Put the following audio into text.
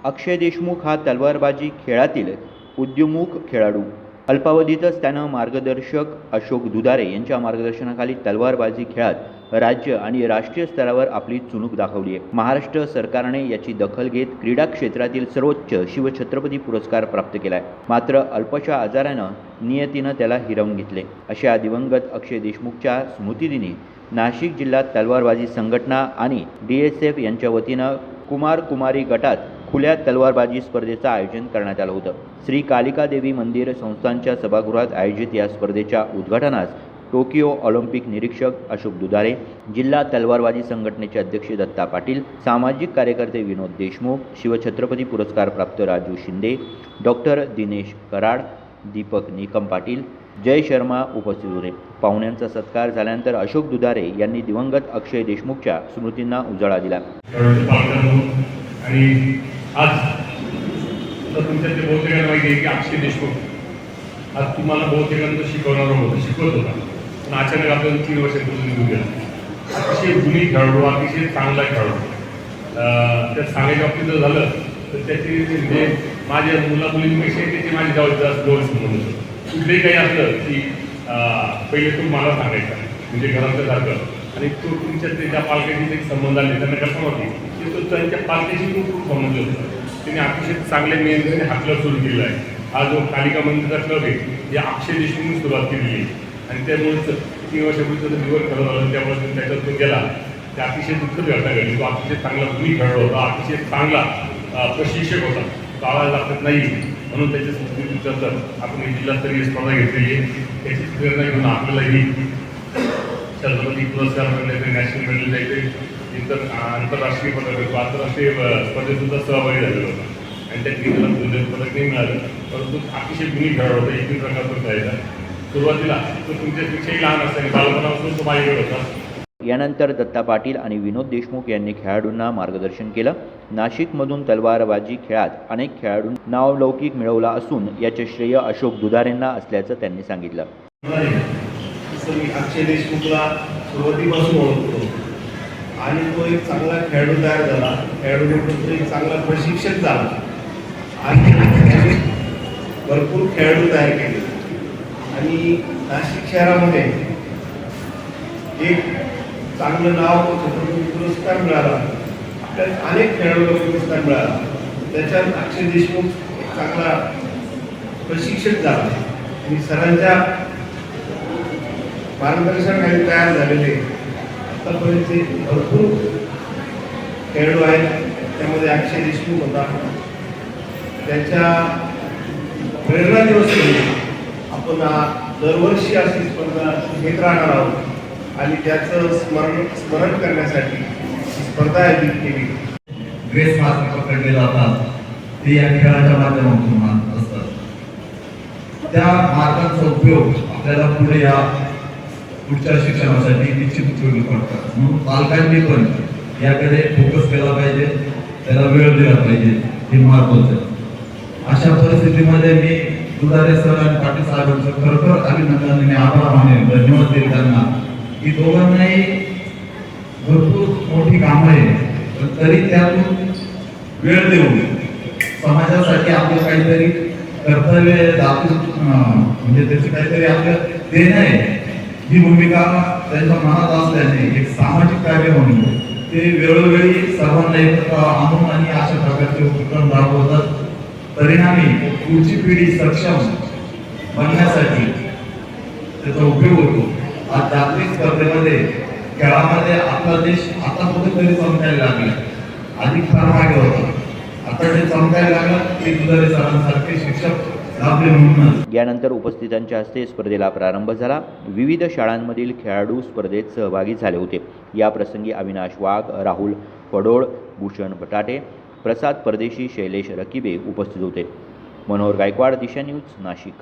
अक्षय देशमुख हा तलवारबाजी खेळातील उद्योन्मुख खेळाडू. अल्पावधीतच त्यानं मार्गदर्शक अशोक दुधारे यांच्या मार्गदर्शनाखाली तलवारबाजी खेळात राज्य आणि राष्ट्रीय स्तरावर आपली चुणूक दाखवली आहे. महाराष्ट्र सरकारने याची दखल घेत क्रीडा क्षेत्रातील सर्वोच्च शिवछत्रपती पुरस्कार प्राप्त केला आहे. मात्र अल्पशा आजारानं नियतीनं त्याला हिरावून घेतले. अशा दिवंगत अक्षय देशमुखच्या स्मृतिदिनी नाशिक जिल्हा तलवारबाजी संघटना आणि DSF यांच्या वतीनं कुमार कुमारी गटात खुल्या तलवारबाजी स्पर्धेचं आयोजन करण्यात आलं होतं. श्री कालिका देवी मंदिर संस्थानच्या सभागृहात आयोजित या स्पर्धेच्या उद्घाटनास टोकियो ऑलिम्पिक निरीक्षक अशोक दुधारे, जिल्हा तलवारबाजी संघटनेचे अध्यक्ष दत्ता पाटील, सामाजिक कार्यकर्ते विनोद देशमुख, शिवछत्रपती पुरस्कार प्राप्त राजू शिंदे, डॉक्टर दिनेश कराड, दीपक निकम पाटील, जय शर्मा उपस्थित होते. पाहुण्यांचा सत्कार झाल्यानंतर अशोक दुधारे यांनी दिवंगत अक्षय देशमुखच्या स्मृतींना उजाळा दिला. आणि आज तुमच्यातले बहुतेकांना माहिती आहे की अक्षय देशमुख आज तुम्हाला बहुतेकांना शिकवणार होतं, शिकवत होता. पण अचानक आपल्याला 3 वर्षांपासून निघून गेला. अतिशय गुणी खेळाडू, अतिशय चांगला खेळाडू. त्यात सांगायच्या बाबतीत जर झालं तर त्याची म्हणजे माझ्या मुलामुलींपेक्षा त्याची माझी जवळ संबंध होतो. कुठलेही काही असलं की पहिले तो मला सांगायचा, म्हणजे घरातलं सारखं. आणि तो तुमच्या त्याच्या पालकांशी एक संबंध आले त्यांना कसं होती की तो त्यांच्या पालकाशी खूप संबंध होता. त्यांनी अतिशय चांगल्या नियंत्रणाने हा क्लब सुरू केलेला आहे. हा जो कालिका मंदिरचा क्लब आहे हे अक्षय देशमुखने सुरुवात केलेली आहे. आणि त्यामुळेच 3 वर्षापूर्वी तो निवड करत आला, त्यामुळे त्याच्यात तो गेला. ते अतिशय दुःखद घटना घडली. तो अतिशय चांगला गुणी खेळाडू होता, अतिशय चांगला प्रशिक्षक होता. काळाला लागत नाही म्हणून त्याच्या स्मृतीनंतर आपण ही जिल्हास्तरीय स्पर्धा घेतलेली आहे. त्याची प्रेरणा घेऊन आपल्यालाही छत्रपती पुरस्कार मिळाले, नॅशनल मेडल द्यायचे, इतर आंतरराष्ट्रीय पदक, आंतरराष्ट्रीय स्पर्धेतसुद्धा सहभागी झालेला होता. आणि त्या क्रीडेला पदक नाही मिळालं, परंतु अतिशय गुणी खेळाडू होता. एकही प्रकारचा खेळायचा. सुरुवातीला तो तुमच्यापेक्षाही लहान असताना बालपणापासून तो माझ्याकडे होता. यानंतर दत्ता पाटील आणि विनोद देशमुख यांनी खेळाडूंना मार्गदर्शन केलं. नाशिकमधून तलवारबाजी खेळात अनेक खेळाडूंना नावलौकिक मिळवला असून याचे श्रेय अशोक दुधारेंना असल्याचं त्यांनी सांगितलं. मी अक्षय देशमुखला सुरुवातीपासून ओळखतो आणि तो एक चांगला खेळाडू तयार झाला. खेळाडू तो एक चांगला प्रशिक्षक झाला आणि त्याने भरपूर खेळाडू तयार केले. आणि नाशिक शहरामध्ये एक चांगलं नाव छत्रपती पुरस्कार मिळाला. आपल्याला अनेक खेळाडूंना पुरस्कार मिळाला. त्याच्यात अक्षय देशमुख एक चांगला प्रशिक्षक झाला आणि सरांच्या मार्गदर्शनाखाली तयार झालेले आतापर्यंत भरपूर खेळाडू आहेत. त्यामध्ये अक्षय देशमुख होता. त्याच्या प्रेरणा दिवस आपण दरवर्षी अशी स्पर्धा घेत राहणार आहोत आणि त्याचं स्मरण करण्यासाठी स्पर्धा आयोजित केली. ग्रेस मार्क पकडले जातात ते या खेळाच्या माध्यमातून असतात. त्या मार्गाचा उपयोग आपल्याला पुढे या पुढच्या शिक्षणासाठी निश्चित उपयोगी पडतात. म्हणून पालकांनी पण याकडे फोकस केला पाहिजे, त्याला वेळ दिला पाहिजे, हे महत्त्वाचं. अशा परिस्थितीमध्ये मी दुधारे सर आणि पाटील साहेबांचं खरोखर अभिनंदन आणि आभार मानेन, धन्यवाद देईल त्यांना की दोघांनाही भरपूर मोठी कामं आहे, पण तरी त्यातून वेळ देऊन समाजासाठी आपलं काहीतरी कर्तव्य दाखवून म्हणजे त्याची काहीतरी आपलं देणं आहे ही भूमिका त्यांच्या मनात असल्याने एक सामाजिक कार्य म्हणून ते वेळोवेळी सर्वांना एकत्र आणून आणि अशा प्रकारचे उपक्रम राबवतात. परिणामी पुढची पिढी सक्षम बनण्यासाठी त्याचा उपयोग होतो. आज जागतिक स्पर्धेमध्ये खेळामध्ये आपला देश आता कुठेतरी चमकायला लागला. आधी फार मागे होता, आता ते चमकायला लागलं ते दुधारे सरांसारखे शिक्षक. यानंतर उपस्थितांच्या हस्ते स्पर्धेला प्रारंभ झाला. विविध शाळांमधील खेळाडू स्पर्धेत सहभागी झाले होते. या प्रसंगी अविनाश वाघ, राहुल पडोळ, भूषण बटाटे, प्रसाद परदेशी, शैलेश रकिबे उपस्थित होते. मनोहर गायकवाड, दिशा न्यूज, नाशिक.